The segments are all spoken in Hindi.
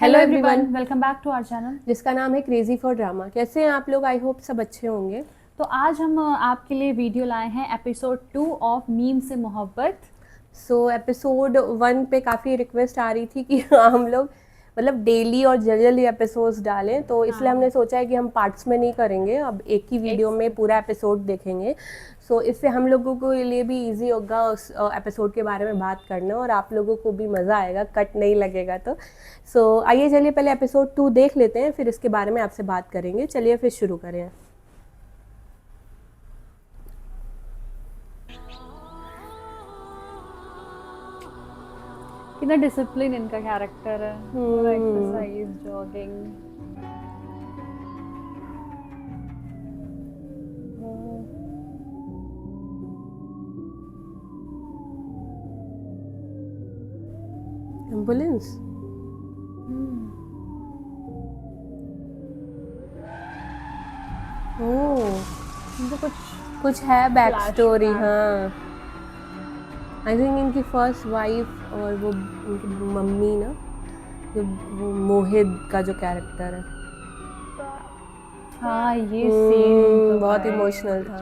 Hello hello everyone, everyone, welcome back to our channel. जिसका नाम है क्रेजी फॉर ड्रामा। कैसे हैं आप लोग? आई होप सब अच्छे होंगे। तो आज हम आपके लिए वीडियो लाए हैं एपिसोड 2 ऑफ मीम से मोहब्बत। एपिसोड 1 पे काफ़ी रिक्वेस्ट आ रही थी कि हम लोग मतलब डेली और जल्दी एपिसोड्स डालें, तो इसलिए हमने सोचा है कि हम पार्ट्स में नहीं करेंगे, अब एक ही वीडियो में पूरा एपिसोड देखेंगे। इससे हम लोगों को लिए भी इजी होगा उस एपिसोड के बारे में बात करना, और आप लोगों को भी मज़ा आएगा, कट नहीं लगेगा। तो आइए चलिए पहले एपिसोड 2 देख लेते हैं, फिर इसके बारे में आपसे बात करेंगे। चलिए फिर शुरू करें। कितना डिसिप्लिन इनका कैरेक्टर है, पूरा एक्सरसाइज, जॉगिंग। एम्बुलेंस। ओह, इनको कुछ है बैक स्टोरी। flashback। हाँ, आई थिंक इनकी फर्स्ट वाइफ और वो उनकी मम्मी ना, जो वो मोहित का जो कैरेक्टर है, हाँ, ये सीन तो बहुत भाई इमोशनल था।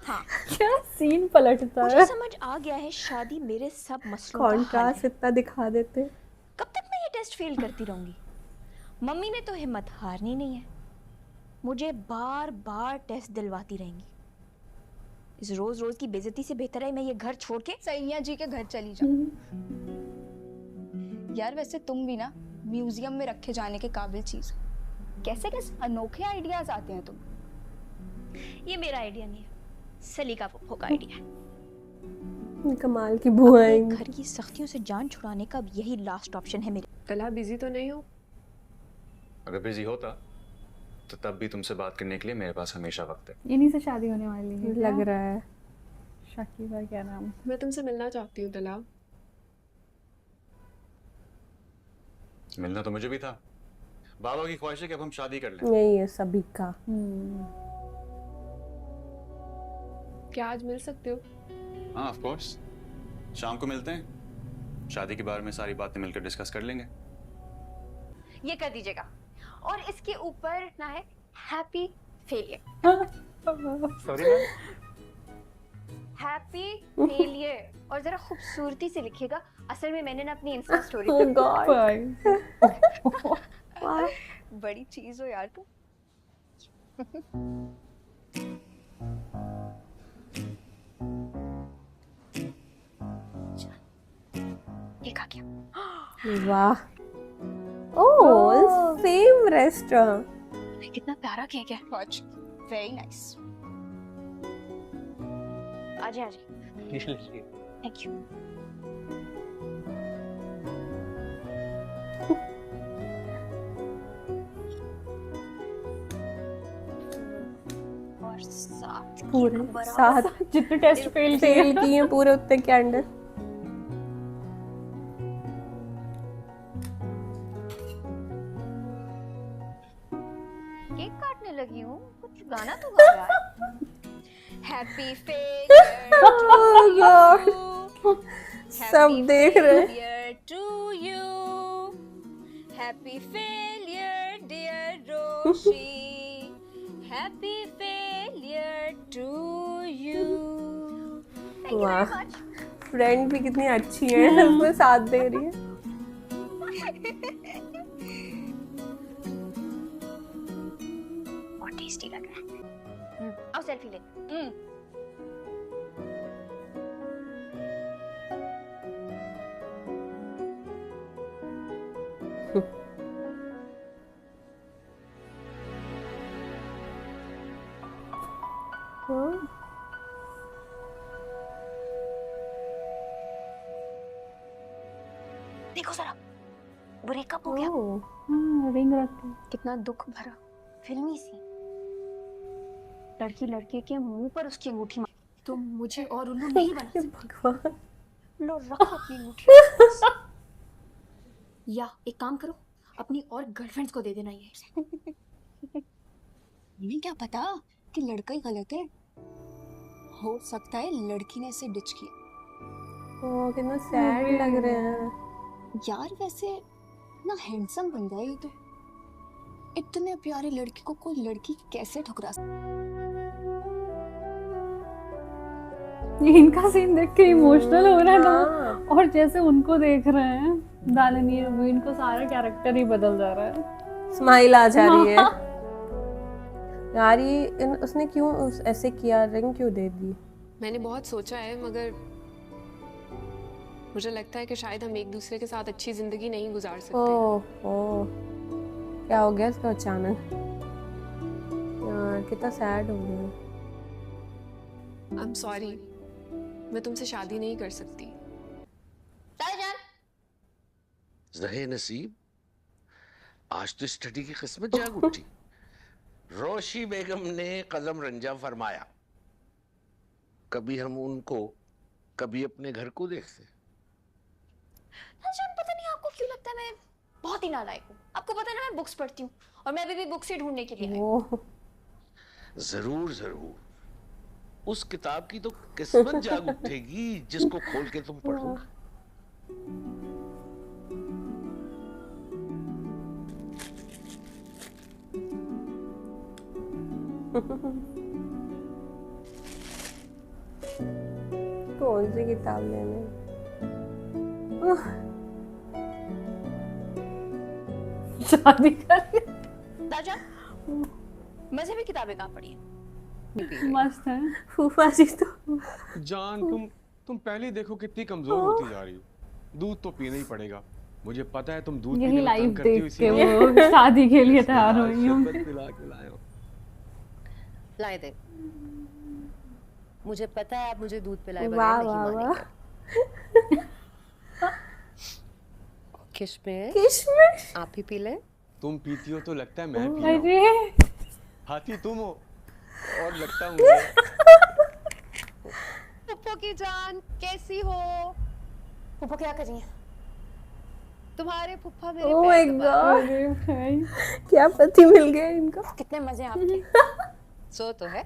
हाँ, क्या सीन पलटता मुझे है। समझ आ गया है शादी मेरे सब मसलों का हल कॉन्ट्रास्ट है। इतना दिखा देते। कब तक मैं ये टेस्ट फेल करती रहूंगी? मम्मी ने तो हिम्मत हारनी नहीं है, मुझे बार बार टेस्ट दिलवाती रहेंगी। इस रोज रोज की बेइज्जती से बेहतर है मैं ये घर छोड़ के सैया जी के घर चली जाओ। यार वैसे तुम भी ना म्यूजियम में रखे जाने के काबिल चीज हो। कैसे कैसे अनोखे आइडियाज आते हैं तुम। ये मेरा आइडिया नहीं है, सलीका फूफो का आइडिया है। कमाल की बुआएं। अपने घर की सख्तियों से जान छुड़ाने का अब यही लास्ट ऑप्शन है मेरे। तला बिजी तो नहीं हो? अगर बिजी होता तो तब भी तुमसे बात करने के लिए मेरे पास हमेशा वक्त है। इन्हीं से शादी होने वाली है लग क्या? रहा है। शकीबा क्या नाम? मैं तुमसे मिलना चाहती हूँ तला। मिलना तो मुझे भी था। बाबा की ख्वाहिश है कि अब हम शादी कर लें। यही है सभी का। क्या आज मिल सकते हो? हाँ, ऑफ कोर्स। शाम को मिलते हैं, शादी के बारे में सारी बातें मिलकर डिस्कस कर लेंगे। ये कर दीजिएगा, और इसके ऊपर ना है happy failure. Sorry ma'am. Happy failure, और जरा खूबसूरती से लिखिएगा। असल में मैंने ना अपनी इंस्टा स्टोरी ओह गॉड। बड़ी चीज हो यार तुम। देखा क्या? वाह। ओह, सेम रेस्टोरेंट। कितना प्यारा केक है। Very nice. आजे आजे। Thank you. और साथ पूरे साथ जितने टेस्ट फेल फेल किए हैं पूरे उतने कैंडल। केक काटने लगी हूँ, कुछ गाना तो गा यार। हैप्पी फेलियर ओह गॉड, सब देख रहे हैं। To you, happy failure dear Roshi, happy failure to you. वाह, फ्रेंड भी कितनी अच्छी है, उसमें साथ दे रही है। बहुत टेस्टी लग रहा है। आओ सेल्फी ले। देखो जरा, ब्रेकअप हो गया। रिंग रखती। कितना दुख भरा फिल्मी सी। लड़की लड़के के मुंह पर उसकी अंगूठी मार। तुम मुझे और उल्लू नहीं बना सकते। भगवान। लो रखो अपनी अंगूठी। या एक काम करो, अपनी और गर्लफ्रेंड्स को दे देना ये। इन्हें क्या पता कि लड़का ही गलत है। हो सकता है लड़की ने इसे डिच किया। ओ कितना सैड लग रहे हैं। यार वैसे ना हैंडसम बन गया ये तो। इतने प्यारे लड़के को कोई लड़की कैसे ठुकरा ये इनका सीन देख के इमोशनल हो रहा है हाँ। ना, और जैसे उनको देख रहे हैं दालिनी अभी, इनको सारा कैरेक्टर ही बदल जा रहा है। स्माइल आ जा रही है यार। ये उसने क्यों ऐसे किया, रिंग क्यों दे दी? मैंने बहुत सोचा है, मगर मुझे लगता है कि शायद हम एक दूसरे के साथ अच्छी जिंदगी नहीं गुजार सकते। ओह क्या हो गया इसको अचानक? यार कितना सैड हो गया। आई एम सॉरी, मैं तुमसे शादी नहीं कर सकती। ज़हे नसीब, आज तो स्टडी की किस्मत जाग उठी। रोशी बेगम ने कलम रंजा फरमाया, कभी हम उनको कभी अपने घर को देखते। जान, पता नहीं आपको क्यों लगता है मैं बहुत ही नालायक हूँ। आपको पता है ना मैं बुक्स पढ़ती हूँ, और मैं अभी भी बुक्स ही ढूंढने के लिए आई हूँ। ओह जरूर जरूर, उस किताब की तो किस्मत जाग उठेगी जिसको खोल के तुम पढ़ोगे। कौन सी किताब लेने? शादी कर दाजा, मजे में किताबें कहाँ पढ़ी हैं? मस्त है। फूफा जी तो जान, तुम पहले देखो कितनी कमजोर होती जा रही हो। दूध तो पीना ही पड़ेगा। मुझे पता है तुम दूध यही पीने में लाइव तंग करती हो, देख के इसीलिए वो शादी के लिए तैयार हो रही हूँ। शरबत पिला के लाए हो। लाए दे। मुझे पता है आप मुझे दूध पिलाए वाह बगैर वाह नहीं वाह। मानेंगे। किशमिश किशमिश आप ही पी लें। तुम पीती हो तो लगता है मैं पी रहा हूँ। अरे हाथी तुम हो और लगता हूँ मैं। पप्पो की जान कैसी हो? फूफा क्या कर रही हैं? तुम्हारे फुफ्फा मेरे ओह माय पैर दबा रहे गॉड, अरे भाई, क्या पति मिल गया इनको। कितने मजे हैं आपके। हैं। सो तो है।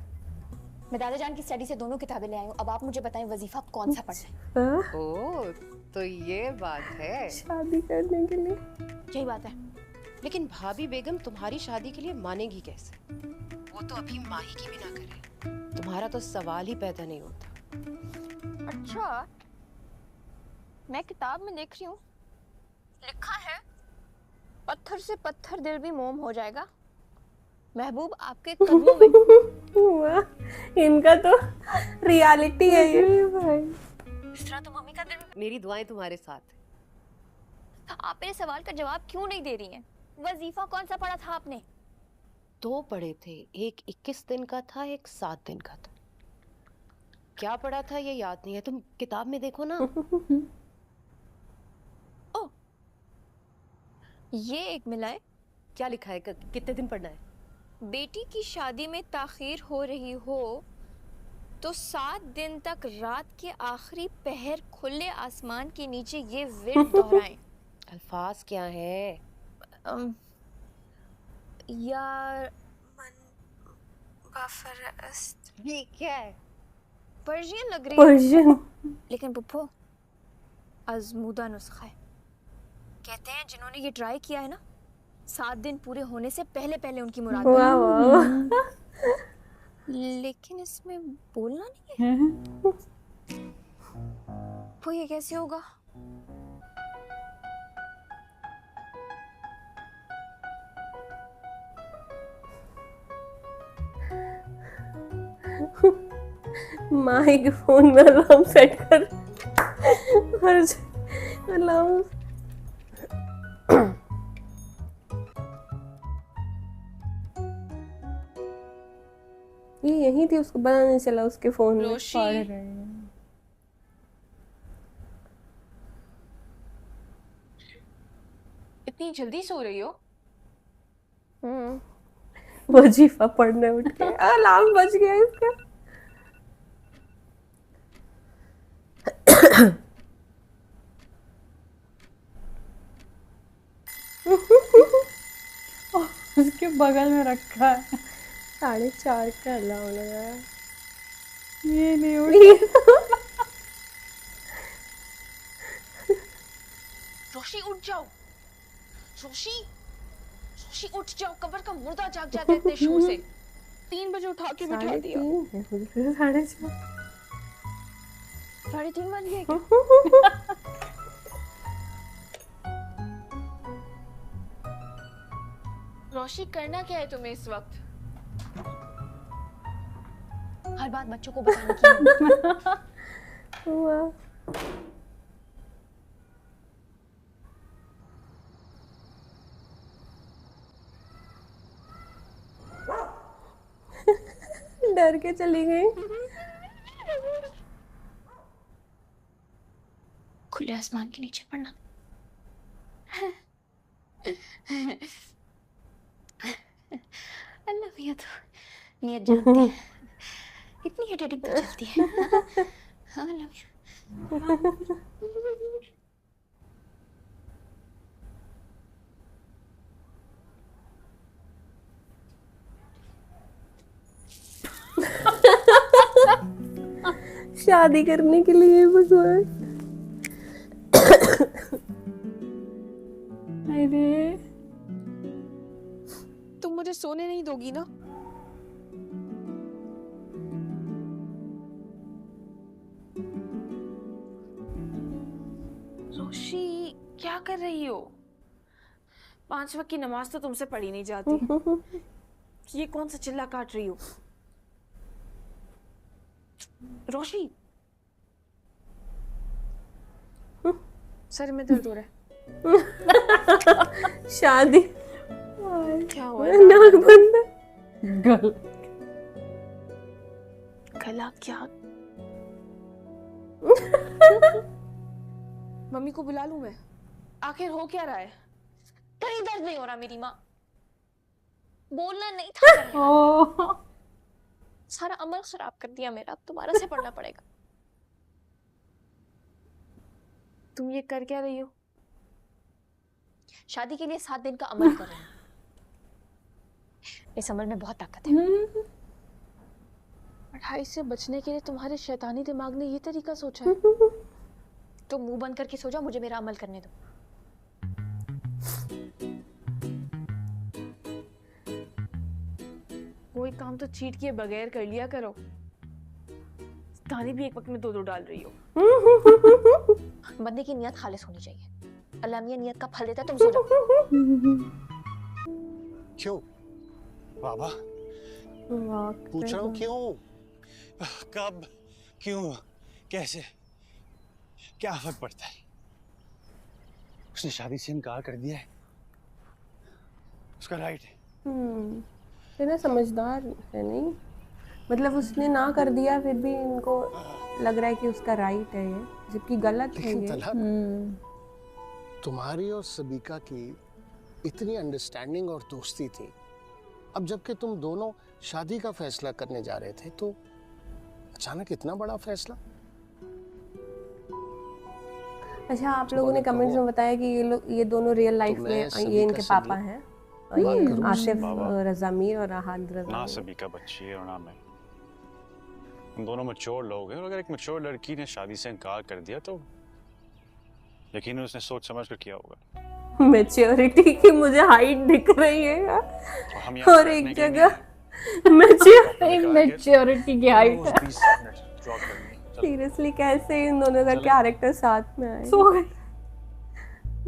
मैं दादा जान की स्टडी से दोनों किताबें ले आई हूँ। अब आप मुझे बताएं वजीफा कौन सा पढ़ना है। हाँ, ओह तो ये बात है। शादी करने के लिए। यही बात है। लेकिन भाभी बेगम तुम्हारी शादी के लिए मानेगी कैसे? वो तो अभी माही की भी ना करे। तुम्हारा तो सवाल ही पैदा नहीं होता। अच्छा, मैं किताब में देख रही हूँ, लिखा है पत्थर से पत्थर दिल भी मोम हो जाएगा। महबूब आपके कदमों में। वाह, इनका तो रियलिटी है ये भाई। इस तरह तो मम्मी का दिल। मेरी दुआएं तुम्हारे साथ है। आप मेरे सवाल का जवाब क्यों नहीं दे रही हैं? वजीफा कौन सा पढ़ा था आपने? 2 पढ़े थे, एक 21 दिन का था, एक 7 दिन का था। क्या पढ़ा था ये याद नहीं है, तुम किताब में देखो ना। ओ, ये एक मिला है। क्या लिखा है, कितने दिन पढ़ना है? बेटी की शादी में ताखीर हो रही हो तो 7 दिन तक रात के आखिरी पहर खुले आसमान के नीचे ये विर्द दोहराएं। अल्फाज क्या है? यार मन बफरस्त। ये क्या है? पर्शियन लग रही है, पर्शियन। लेकिन पुप्पो आजमूदा नुस्खा है। कहते हैं जिन्होंने ये ट्राई किया है ना, 7 दिन पूरे होने से पहले पहले उनकी मुराद बन वाह वाह वाह। लेकिन इसमें बोलना नहीं है। वो ये कैसे होगा? माही के फोन में अलार्म सेट कर। अलार्म। ये यही थी, उसको पता नहीं चला उसके फोन में। रोशी, पढ़ रहे हैं। इतनी जल्दी सो रही हो? वजीफा पढ़ने उठ के अलार्म बज गया इसका। उसके बगल में रखा है। 4:30 का अलार्म लगाया। ये नहीं उठी। रोशी उठ जाओ, रोशी रोशी उठ जाओ, कबर का मुर्दा जाग जाता है इतने शोर से। 3 बजे उठा के बिठा दिया। 3:30 है, मुझे फिर 4:30। 3:30 बज गए क्या? रोशी करना क्या है तुम्हें इस वक्त? हर बात बच्चों को बताने की। वाह। डर के चली गई। खुले आसमान के नीचे पड़ना। अल्लाह भैया तो नियत जानते हैं, इतनी हेडेटिक तो चलती है। हाँ अल्लाह भैया। शादी करने के लिए भगवान। अरे तुम मुझे सोने नहीं दोगी ना? रोशी क्या कर रही हो? 5 वक्त की नमाज तो तुमसे पढ़ी नहीं जाती। ये कौन सा चिल्ला काट रही हो? रोशी, सर में दर्द हो रहा है। शादी क्या हुआ? नाक बंद है। गल गला क्या? मम्मी को बुला लूं मैं? आखिर हो क्या रहा है? कहीं दर्द नहीं हो रहा मेरी माँ, बोलना नहीं था करने। ओ सारा अमल खराब कर दिया मेरा, अब दोबारा से पढ़ना पड़ेगा। तुम ये कर क्या रही हो? शादी के लिए 7 दिन का अमल कर रही हूँ। इस अमल में बहुत ताकत है। पढ़ाई से बचने के लिए तुम्हारे शैतानी दिमाग ने ये तरीका सोचा है? तो मुंह बंद करके सो जाओ, मुझे मेरा अमल करने दो। कोई काम तो चीट किए बगैर कर लिया करो। तानी भी एक वक्त में 2-2 डाल रही हो। बंदे की नियत खालिस होनी चाहिए। अल्लाह मियां नियत का फल देता है, तुम सो जाओ। क्यों बाबा? पूछ रहा हूँ क्यों, कब, क्यों, कैसे, क्या फर्क पड़ता है? उसने शादी से इनकार कर दिया है, उसका राइट है। ये ना समझदार है नहीं, मतलब उसने ना कर दिया फिर भी इनको लग रहा है कि उसका राइट है ये, जबकि गलत है लेकिन ये। तलहा, तुम्हारी और सबीका की इतनी अंडरस्टैंडिंग और दोस्ती थी, अब जबकि तुम दोनों शादी का फैसला करने जा रहे थे तो अचानक इतना बड़ा फैसला। अच्छा, आप लोगों ने कमेंट्स में बताया कि ये दोनों रियल लाइफ में ये इनके पापा हैं, ये आसिफ रज़ा मीर और राहत रज़ा ना मीर। सभी का बच्ची है और ना मैं। हम दोनों मैच्योर लोग हैं और अगर एक मैच्योर लड़की ने शादी से इनकार कर दिया तो यकीनन उसने सोच समझ कर किया होगा। मैच्योरिटी की मुझे हाइट दिख रही है यार, और हम यहाँ और बैठने एक के लिए जगह मैच्योरिटी की हाइट। रोज 20 मिनट जॉग करनी है। चलो। सीरियसली कैसे इन दोनों का कैरेक्टर साथ में आए, सो गए।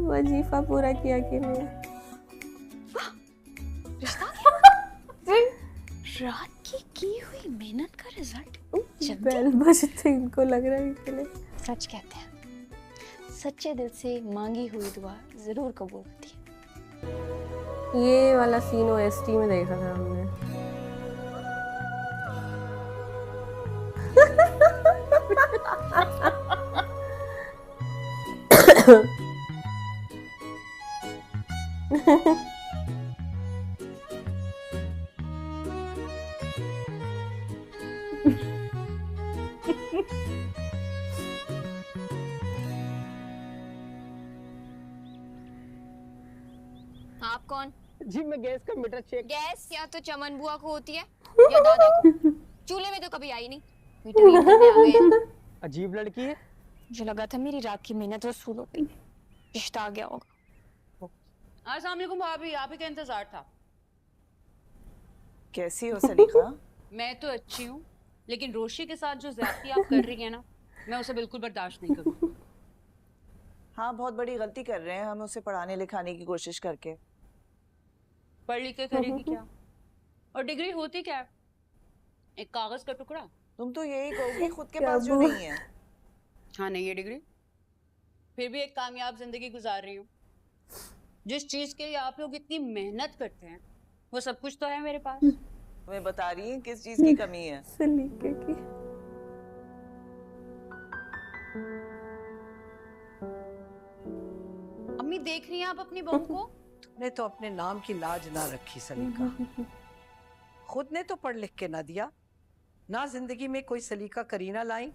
वजीफा पूरा किया कि नहीं। रात की हुई मेहनत का रिजल्ट बेल बजते इनको लग रहा है कि नहीं। सच कहते हैं, सच्चे दिल से मांगी हुई दुआ जरूर कबूल होती है। ये वाला सीन ओएसटी में देखा था हमने। आप कौन? जी मैं गैस का मीटर चेक। गैस या तो चमन बुआ को होती है या दादा को। चूल्हे में तो कभी आई नहीं, मीटर रीड करने आ गए हैं। अजीब लड़की है। मुझे लगा था मेरी रात की मेहनत वसूल हो गई। रिश्ता आ गया होगा। अस्सलाम वालेकुम भाभी, आप ही का इंतजार था। कैसी हो सलीका? मैं तो अच्छी हूँ, लेकिन रोशी के साथ जो ज्यादती आप कर रही है ना, मैं उसे बिल्कुल बर्दाश्त नहीं करूँगी। हाँ, बहुत बड़ी गलती कर रहे हैं हम उसे पढ़ाने लिखाने की कोशिश करके। पढ़ लिख के करेगी क्या? और डिग्री होती क्या है? एक कागज का टुकड़ा। तुम तो यही कहोगी खुद के पास जो नहीं है। हाँ, नहीं है डिग्री, फिर भी एक कामयाब जिंदगी गुजार रही हूँ। जिस चीज के लिए आप लोग इतनी मेहनत करते हैं वो सब कुछ तो है मेरे पास। तुम्हें बता रही है किस चीज की कमी है। सलीके की। अम्मी देख रही हैं आप अपनी बहू को? तुमने तो अपने नाम की लाज ना रखी सलीका। खुद ने तो पढ़ लिख के ना दिया, ना जिंदगी में कोई सलीका करीना लाई।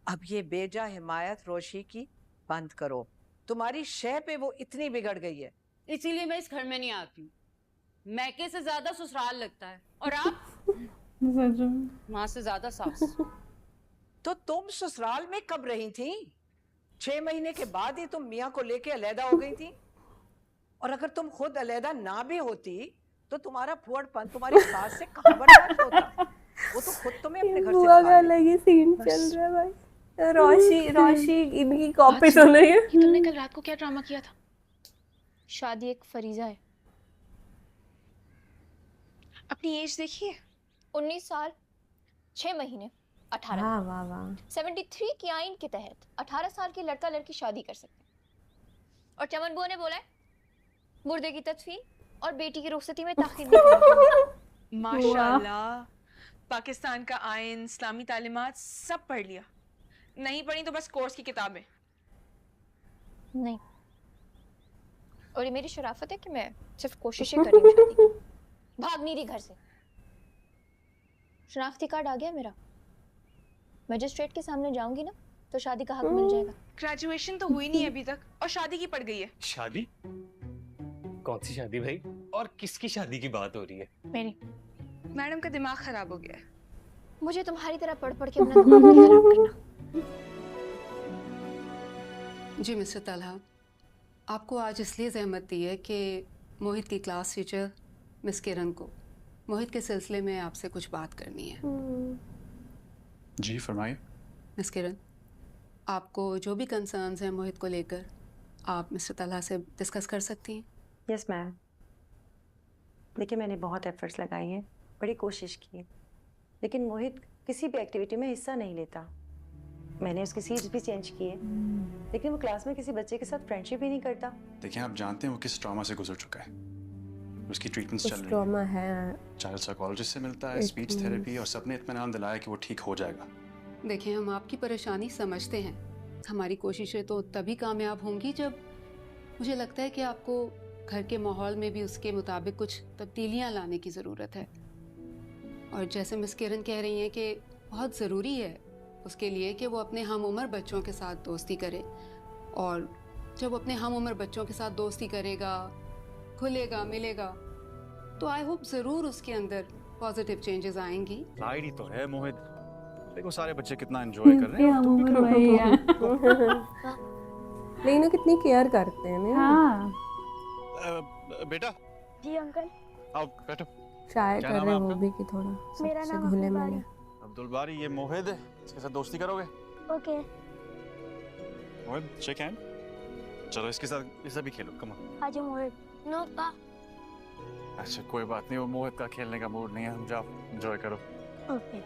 अब ये बेजा हिमायत रोशी की बंद करो। तुम्हारी शय पे वो इतनी बिगड़ गई है। इसीलिए मैं इस घर में नहीं आती हूँ। मैके से ज्यादा ससुराल लगता है। और आप? माँ से ज्यादा सास। तो तुम ससुराल में कब रही थी? 6 महीने के बाद ही तुम मियाँ को लेके अलहदा हो गई थी। और अगर तुम खुद अलहदा ना भी होती तो तुम्हारा फुअड़पन तुम्हारी सास से कहाँ बर्दाश्त होता? वो तो खुद तुम्हें अपने घर से बुआ का निकाल अलग ही सीन चल रहा है भाई। रोशी इनकी कॉपी सुन रही है। तुमने कल रात को क्या ड्रामा किया था? शादी एक फरीजा है। अपनी एज देखिए, 19 साल 6 महीने 18। वाह वाह वाह। 73 की आइन के तहत 18 साल के लड़का लड़की शादी कर सकते हैं। और चमन बुआ ने बोला है मुर्दे की तदफीन और बेटी की रुखसती में ताखीर नहीं करनी। माशाल्लाह, पाकिस्तान का आइन, इस्लामी तालीमात सब पढ़ लिया। नहीं पढ़ी तो बस कोर्स की किताबें। नहीं, और ये मेरी शराफत है कि मैं सिर्फ कोशिशें कर रही हूँ शादी की। भाग नहीं रही घर से। शनाख्ती कार्ड आ गया मेरा। मजिस्ट्रेट के सामने जाऊंगी ना तो शादी का हक मिल जाएगा। ग्रेजुएशन तो हुई नहीं अभी तक और शादी की पड़ गई है। शादी? कौन सी शादी भाई? और किसकी शादी की बात हो रही है? मेरी। मैडम का दिमाग खराब हो गया है। मुझे तुम्हारी तरह पढ़ पढ़ के अपना दिमाग नहीं खराब करना। जी मिस्टर तलहा, आपको आज इसलिए ज़हमत दी है कि मोहित की क्लास टीचर मिस किरण को मोहित के सिलसिले में आपसे कुछ बात करनी है। जी फरमाइए। मिस किरण, आपको जो भी कंसर्न्स हैं मोहित को लेकर आप मिस्टर तलहा से डिस्कस कर सकती हैं। Yes ma'am. देखिए, मैंने बहुत एफर्ट्स लगाए हैं, बड़ी कोशिश की, लेकिन मोहित किसी भी एक्टिविटी में हिस्सा नहीं लेता। मैंने उसकी सीट्स भी चेंज किए, लेकिन वो क्लास में किसी बच्चे के साथ फ्रेंडशिप ही नहीं करता। देखिए, आप जानते हैं वो किस ट्रॉमा से गुजर चुका है। उसकी ट्रीटमेंट्स चल रही ट्रॉमा है। चाइल्ड साइकोलॉजिस्ट से मिलता है, स्पीच थेरेपी, और सबने इत्मीनान दिलाया कि वो ठीक हो जाएगा। देखिए, हम आपकी परेशानी समझते हैं। हमारी कोशिशें तो तभी कामयाब होंगी जब मुझे लगता है कि आपको घर के माहौल में भी उसके मुताबिक कुछ तब्दीलियां लाने की ज़रूरत है। और जैसे मिस किरण कह रही हैं कि बहुत ज़रूरी है उसके लिए कि वो अपने हम उम्र बच्चों के साथ दोस्ती करे, और जब वो अपने हम उम्र बच्चों के साथ दोस्ती करेगा, खुलेगा, मिलेगा, तो आई होप ज़रूर उसके अंदर पॉजिटिव चेंजेस आएंगी। लाइट ही तो है मोहित, देखो सारे बच्चे कितना एंजॉय कर रहे हैं। हम उम्र वही है। लेकिन वो कितनी केयर करते हैं ना। हाँ। बेटा। जी अंकल। आओ बैठो। ट्राई क्या कर नाम रहे है वो आपका? भी कि थोड़ा मेरा सबसे नाम घुले अब्दुल मिले। अब्दुल बारी, ये मोहित है, इसके साथ दोस्ती करोगे? ओके। मोहित शेक हैंड। चलो इसके साथ इसे भी खेलो, कम ऑन। आज मोहित। नो पा। अच्छा कोई बात नहीं, वो मोहित का खेलने का मूड नहीं है, हम जाओ एंजॉय करो। ओके।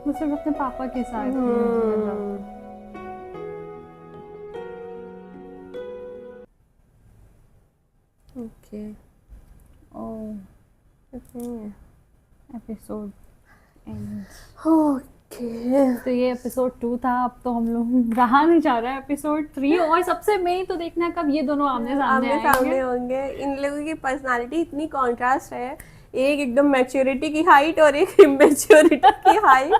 वो सिर्फ अपने पापा के साथ है। Okay. Oh, episode and. Okay. तो ये एपिसोड 2 था। अब तो हम लोग रहा नहीं जा रहा है एपिसोड 3, और सबसे मेन तो देखना है कब ये दोनों आमने सामने होंगे। इन लोगों की पर्सनालिटी इतनी कॉन्ट्रास्ट है, एक एकदम मैच्योरिटी की हाइट और एक इमेच्योरिटी की हाइट।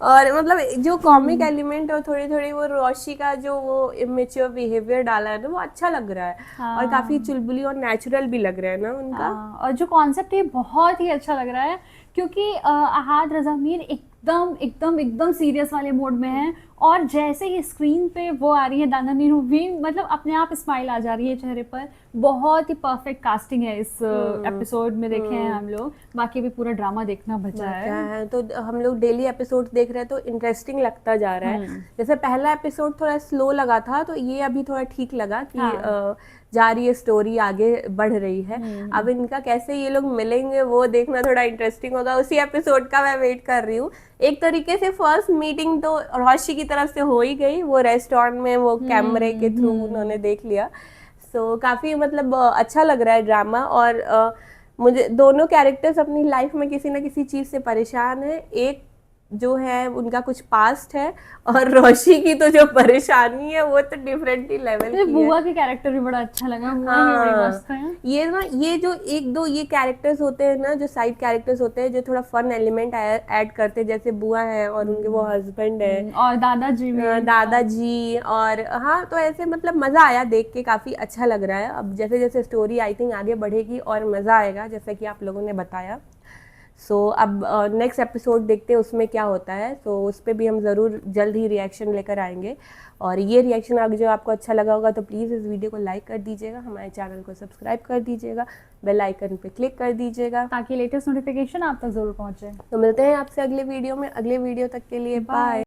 और मतलब जो कॉमिक एलिमेंट और थोड़ी थोड़ी वो रोशी का जो वो इमेच्योर बिहेवियर डाला है ना, वो अच्छा लग रहा है। हाँ। और काफी चुलबुली और नेचुरल भी लग रहा है ना उनका। और जो कॉन्सेप्ट है बहुत ही अच्छा लग रहा है, क्योंकि अहाद रज़ा मीर एकदम एकदम एकदम सीरियस वाले मोड में है, और जैसे ही स्क्रीन पे वो आ रही है दाना नीनू भी, मतलब अपने आप स्माइल आ जा रही है चेहरे पर। बहुत ही परफेक्ट कास्टिंग है इस एपिसोड में, देखे हैं हम लोग। बाकी भी पूरा ड्रामा देखना बचा है। तो हम लोग डेली एपिसोड देख रहे हैं तो इंटरेस्टिंग लगता जा रहा है। जैसे पहला एपिसोड थोड़ा स्लो लगा था, तो ये अभी थोड़ा ठीक लगा कि जा रही है स्टोरी, आगे बढ़ रही है। अब इनका कैसे ये लोग मिलेंगे वो देखना थोड़ा इंटरेस्टिंग होगा। उसी एपिसोड का मैं वेट कर रही हूँ। एक तरीके से फर्स्ट मीटिंग तो रोशी की तरफ से हो ही गई, वो रेस्टोरेंट में वो कैमरे के थ्रू उन्होंने देख लिया। सो काफ़ी मतलब अच्छा लग रहा है ड्रामा। और मुझे दोनों कैरेक्टर्स अपनी लाइफ में किसी ना किसी चीज़ से परेशान है। एक जो है उनका कुछ पास्ट है, और रोशी की तो जो परेशानी है वो तो डिफरेंट ही लेवल की है। बुआ के कैरेक्टर भी बड़ा अच्छा लगा, बुआ भी बड़ी मस्त है। ये ना, ये जो एक दो ये कैरेक्टर्स होते हैं ना, जो साइड कैरेक्टर्स होते हैं, जो थोड़ा फन एलिमेंट ऐड करते हैं, जैसे बुआ है और उनके वो हस्बैंड है और दादाजी भी, दादाजी। और हाँ, तो ऐसे मतलब मज़ा आया देख के, काफ़ी अच्छा लग रहा है। अब जैसे जैसे स्टोरी आई थिंक आगे बढ़ेगी और मज़ा आएगा, जैसे कि आप लोगों ने बताया। अब नेक्स्ट एपिसोड देखते हैं उसमें क्या होता है। उस पर भी हम ज़रूर जल्द ही रिएक्शन लेकर आएंगे। और ये रिएक्शन अगर जो आपको अच्छा लगा होगा तो प्लीज़ इस वीडियो को लाइक कर दीजिएगा, हमारे चैनल को सब्सक्राइब कर दीजिएगा, बेल आइकन पे क्लिक कर दीजिएगा ताकि लेटेस्ट नोटिफिकेशन आप तक ज़रूर पहुँचे। तो मिलते हैं आपसे अगले वीडियो में। अगले वीडियो तक के लिए बाय।